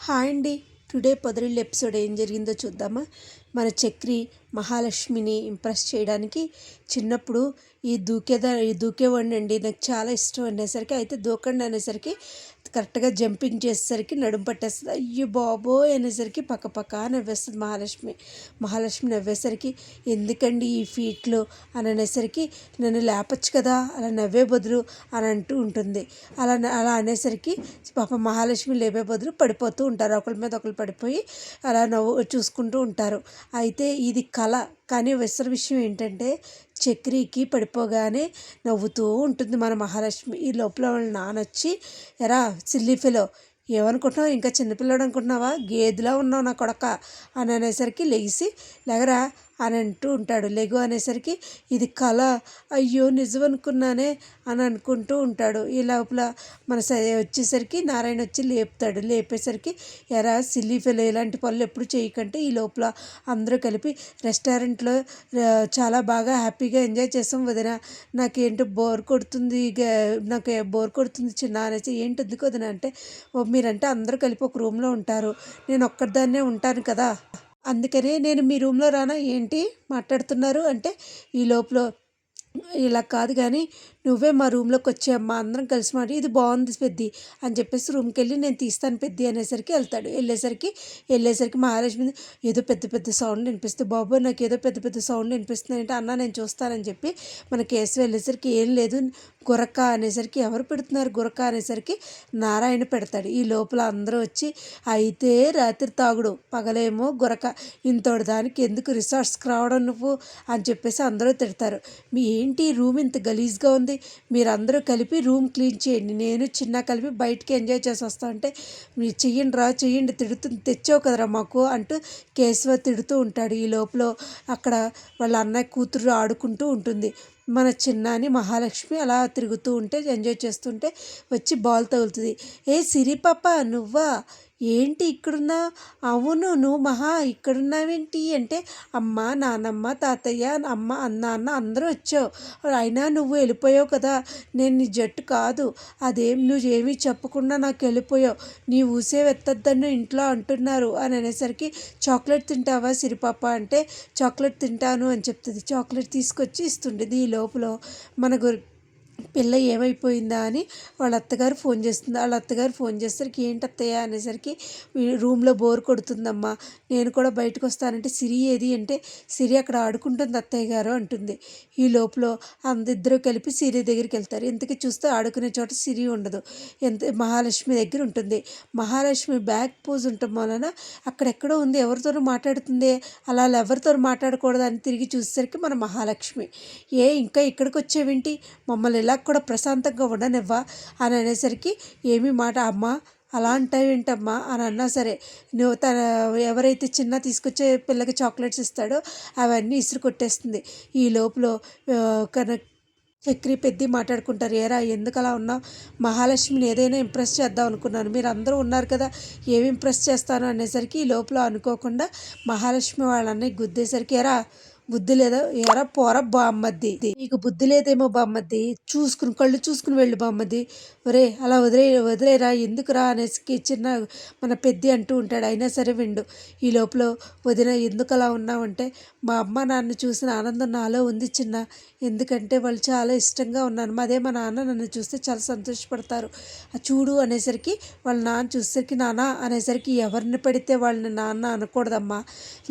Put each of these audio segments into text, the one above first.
Hi అండి. Today పొదరిల్లు episode ఏం జరిగిందో చూద్దామా. మన చక్రి మహాలక్ష్మిని ఇంప్రెస్ చేయడానికి చిన్నప్పుడు ఈ దూకేవాడిని అండి, నాకు చాలా ఇష్టం అనేసరికి, అయితే దూకండి అనేసరికి కరెక్ట్గా జంపింగ్ చేసేసరికి నడుము పట్టేస్తుంది. అయ్యో బాబోయ్ అనేసరికి పక్క పక్క నవ్వేస్తుంది మహాలక్ష్మి నవ్వేసరికి, ఎందుకండి ఈ ఫీట్లు అని అనేసరికి, నన్ను లేపచ్చు కదా అలా నవ్వే బదులు అని అంటూ ఉంటుంది. అలా అనేసరికి పాప మహాలక్ష్మి లేపే బదులు పడిపోతూ ఉంటారు, ఒకరి మీద ఒకరు పడిపోయి అలా చూసుకుంటూ ఉంటారు. అయితే ఇది కళ. కానీ విషయం ఏంటంటే, చక్రికి పడిపోగానే నవ్వుతూ ఉంటుంది మన మహాలక్ష్మి. ఈ లోపల వాళ్ళ నాన్న వచ్చి, ఎరా సిల్లీ ఫెలో, ఏమనుకుంటున్నావు, ఇంకా చిన్నపిల్లడు అనుకుంటున్నావా, గేదెలా ఉన్నావు నా కొడక అని అనేసరికి, లేగరా అని అంటూ ఉంటాడు. లెగు అనేసరికి, ఇది కళ, అయ్యో నిజం అనుకున్నానే అని అనుకుంటూ ఉంటాడు. ఈ లోపల మన వచ్చేసరికి నారాయణ వచ్చి లేపుతాడు. లేపేసరికి, ఎరా సిల్లీ ఫెలో, ఇలాంటి పనులు ఎప్పుడు చేయకంటే, ఈ లోపల అందరూ కలిపి రెస్టారెంట్లో చాలా బాగా హ్యాపీగా ఎంజాయ్ చేసాం వదిన, నాకేంటో బోర్ కొడుతుంది, నాకు బోర్ కొడుతుంది చిన్న అనేసి, ఏంటి ఎందుకు వదిన అంటే, ఓ మీరంటే అందరూ కలిపి ఒక రూమ్లో ఉంటారు, నేను ఒక్కదాన్నే ఉంటాను కదా, అందుకనే నేను మీ రూమ్లో రానా ఏంటి మాట్లాడుతున్నారు అంటే, ఈ లోపల ఇలా కాదు కానీ నువ్వే మా రూమ్లోకి వచ్చాయమ్మా, అందరం కలిసి మాట, ఇది బాగుంది పెద్ది అని చెప్పేసి రూమ్కి వెళ్ళి నేను తీస్తాను పెద్ది అనేసరికి వెళ్తాడు. వెళ్ళేసరికి మహాలక్ష్మి ఏదో పెద్ద పెద్ద సౌండ్లు వినిపిస్తుంది, బాబు నాకు ఏదో పెద్ద పెద్ద సౌండ్లు వినిపిస్తున్నాయి అంటే, అన్న నేను చూస్తానని చెప్పి మన కేసు వెళ్ళేసరికి ఏం లేదు, గురక అనేసరికి, ఎవరు పెడుతున్నారు గురక అనేసరికి నారాయణ పెడతాడు. ఈ లోపల అందరూ వచ్చి, అయితే రాత్రి తాగుడు పగలేమో గురక, ఇంతోటి దానికి ఎందుకు రిసార్ట్స్కి రావడం నువ్వు అని చెప్పేసి అందరూ తిడతారు. మీ ఏంటి రూమ్ ఇంత గలీజ్గా ఉంది, మీరందరూ కలిపి రూమ్ క్లీన్ చేయండి, నేను చిన్న కలిపి బయటికి ఎంజాయ్ చేసి వస్తా అంటే, మీరు చెయ్యండి తెచ్చావు కదరా మాకు అంటూ కేశవ తిడుతూ ఉంటాడు. ఈ లోపల అక్కడ వాళ్ళ అన్నయ్య కూతురు ఆడుకుంటూ ఉంటుంది. మన చిన్నాని మహాలక్ష్మి అలా తిరుగుతూ ఉంటే ఎంజాయ్ చేస్తుంటే వచ్చి బాల్ తగులుతుంది. ఏ సిరి పాప నువ్వా, ఏంటి ఇక్కడున్నా, అవును నువ్వు మహా ఇక్కడున్నావేంటి అంటే, అమ్మ నాన్నమ్మ తాతయ్య అమ్మ నాన్న అందరూ వచ్చావు, అయినా నువ్వు వెళ్ళిపోయావు కదా, నేను నీ జట్టు కాదు, అదేం నువ్వు ఏమీ చెప్పకుండా నాకు వెళ్ళిపోయావు, నీ ఊసే వెత్తద్దని ఇంట్లో అంటున్నారు అని అనేసరికి, చాక్లెట్ తింటావా సిరిపాప అంటే, చాక్లెట్ తింటాను అని చెప్తుంది. చాక్లెట్ తీసుకొచ్చి ఇస్తుండేది. ఈ లోపల మన పిల్ల ఏమైపోయిందా అని వాళ్ళ అత్తగారు ఫోన్ చేస్తుంది. వాళ్ళ అత్తగారు ఫోన్ చేసరికి, ఏంటి అత్తయ్య అనేసరికి, రూమ్లో బోర్ కొడుతుందమ్మా, నేను కూడా బయటకు వస్తానంటే, సిరి ఏది అంటే, సిరి అక్కడ ఆడుకుంటుంది అత్తయ్య గారు అంటుంది. ఈ లోపల అందరిద్దరూ కలిపి సిరి దగ్గరికి వెళ్తారు. ఇంతకీ చూస్తే ఆడుకునే చోట సిరి ఉండదు, మహాలక్ష్మి దగ్గర ఉంటుంది. మహాలక్ష్మి బ్యాక్ పోజ్ ఉండటం వలన అక్కడెక్కడో ఉంది, ఎవరితోనూ మాట్లాడుతుంది, అలా ఎవరితో మాట్లాడకూడదు అని తిరిగి చూసేసరికి మన మహాలక్ష్మి, ఇంకా ఇక్కడికి వచ్చేవింటి, మమ్మల్ని ఇలా కూడా ప్రశాంతంగా ఉండనివ్వా అని అనేసరికి, ఏమీ మాట అమ్మ అలా అంటావేంటమ్మా అని అన్నా సరే, నువ్వు ఎవరైతే చిన్న తీసుకొచ్చే పిల్లకి చాక్లెట్స్ ఇస్తాడో అవన్నీ ఇసురు కొట్టేస్తుంది. ఈ లోపల చక్రి పెద్ది మాట్లాడుకుంటారు. ఏరా ఎందుకు అలా ఉన్నావు, మహాలక్ష్మిని ఏదైనా ఇంప్రెస్ చేద్దాం అనుకున్నాను, మీరు అందరూ ఉన్నారు కదా, ఏమి ఇంప్రెస్ చేస్తాను అనేసరికి, ఈ లోపల అనుకోకుండా మహాలక్ష్మి వాళ్ళ అన్నయ్య గుద్దేసరికి, బుద్ధి లేదా, ఎరా పోర బామ్మద్ది, నీకు బుద్ధి లేదేమో బామ్మద్ది, కళ్ళు చూసుకుని వెళ్ళు బామ్మద్ది, ఒరే అలా వదిలేరా ఎందుకురా అనేసి చిన్న మన పెద్ది అంటూ ఉంటాడు. అయినా సరే విండు. ఈ లోపల వదిన ఎందుకు అలా ఉన్నావంటే, మా అమ్మ నాన్న చూసిన ఆనందం నాలో ఉంది చిన్న, ఎందుకంటే వాళ్ళు చాలా ఇష్టంగా ఉన్నాను, అదే మా నాన్న నన్ను చూస్తే చాలా సంతోషపడతారు, చూడు అనేసరికి, వాళ్ళ నాన్న చూసేసరికి, నాన్న అనేసరికి, ఎవరిని పెడితే వాళ్ళని నాన్న అనకూడదమ్మా,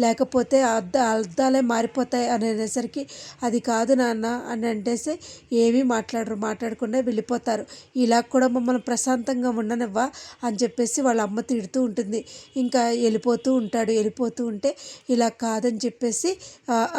లేకపోతే అర్థాలే మారిపోతాయి అని అనేసరికి, అది కాదు నాన్న అని అంటేసి ఏమీ మాట్లాడకుండా వెళ్ళిపోతారు. ఇలా కూడా మమ్మల్ని ప్రశాంతంగా ఉండనివ్వా అని చెప్పేసి వాళ్ళ అమ్మ తిడుతూ ఉంటుంది. ఇంకా వెళ్ళిపోతూ ఉంటే, ఇలా కాదని చెప్పేసి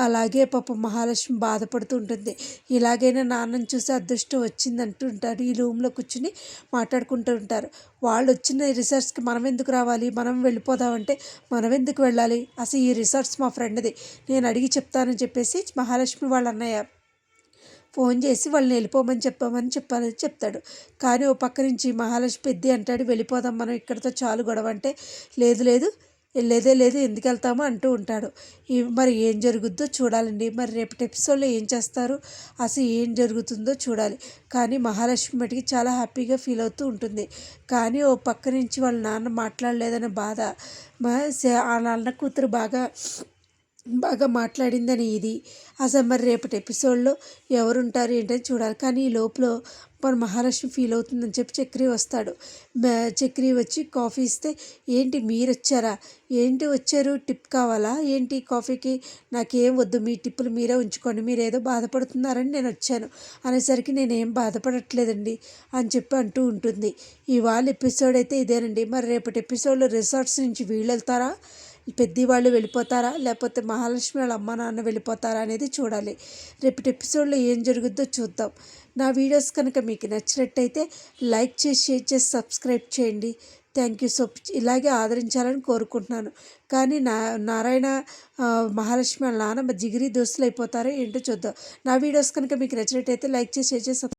అలాగే పాప మహాలక్ష్మి బాధపడుతూ ఉంటుంది. ఇలాగైనా నాన్నని చూసి అదృష్టం వచ్చింది అంటుంటారు. ఈ రూమ్లో కూర్చుని మాట్లాడుకుంటూ ఉంటారు. వాళ్ళు వచ్చిన రిసార్ట్స్కి మనం ఎందుకు రావాలి, మనం వెళ్ళిపోదామంటే, మనం ఎందుకు వెళ్ళాలి, అసలు ఈ రిసార్ట్స్ మా ఫ్రెండ్ది, నేను అడిగి చెప్తానని చెప్పేసి మహాలక్ష్మి వాళ్ళ అన్నయ్య ఫోన్ చేసి వాళ్ళని వెళ్ళిపోమని చెప్పాలని చెప్తాడు. కానీ ఓ పక్క నుంచి మహాలక్ష్మి పెద్ది అంటాడు, వెళ్ళిపోదాం మనం ఇక్కడితో చాలు గొడవ అంటే, లేదు వెళ్ళేదే లేదు ఎందుకు వెళ్తామో అంటూ ఉంటాడు. మరి ఏం జరుగుద్దో చూడాలండి. మరి రేపటి ఎపిసోడ్లో ఏం చేస్తారు, అసలు ఏం జరుగుతుందో చూడాలి. కానీ మహాలక్ష్మి మటుకి చాలా హ్యాపీగా ఫీల్ అవుతూ ఉంటుంది. కానీ ఓ పక్క నుంచి వాళ్ళ నాన్న మాట్లాడలేదనే బాధ, ఆ నాన్న కూతురు బాగా బాగా మాట్లాడిందని ఇది. అసలు మరి రేపటి ఎపిసోడ్లో ఎవరుంటారు ఏంటని చూడాలి. కానీ ఈ లోపల మన మహాలక్ష్మి ఫీల్ అవుతుందని చెప్పి చక్రి వస్తాడు. చక్రి వచ్చి కాఫీ ఇస్తే, ఏంటి మీరు వచ్చారా, ఏంటి వచ్చారు, టిప్ కావాలా ఏంటి కాఫీకి, నాకేం వద్దు, మీ టిప్పులు మీరే ఉంచుకోండి, మీరు ఏదో బాధపడుతున్నారని నేను వచ్చాను అనేసరికి నేనేం బాధపడట్లేదండి అని చెప్పి అంటూ ఉంటుంది. ఇవాళ ఎపిసోడ్ అయితే ఇదేనండి. మరి రేపటి ఎపిసోడ్లో రిసార్ట్స్ నుంచి వీళ్ళు వెళ్తారా, పెద్దవాళ్ళు వెళ్ళిపోతారా, లేకపోతే మహాలక్ష్మి వాళ్ళ అమ్మ నాన్న వెళ్ళిపోతారా అనేది చూడాలి. రేపటి ఎపిసోడ్లో ఏం జరుగుద్దో చూద్దాం. నా వీడియోస్ కనుక మీకు నచ్చినట్టయితే లైక్ చేసి, షేర్ చేసి, సబ్స్క్రైబ్ చేయండి. Thank you so much. ఇలాగే ఆదరించాలని కోరుకుంటున్నాను. కానీ నారాయణ మహాలక్ష్మి వాళ్ళ నాన్న జిగిరి దోస్తులు అయిపోతారో ఏంటో చూద్దాం. నా వీడియోస్ కనుక మీకు నచ్చినట్టయితే లైక్ చేసి, షేర్ చేసి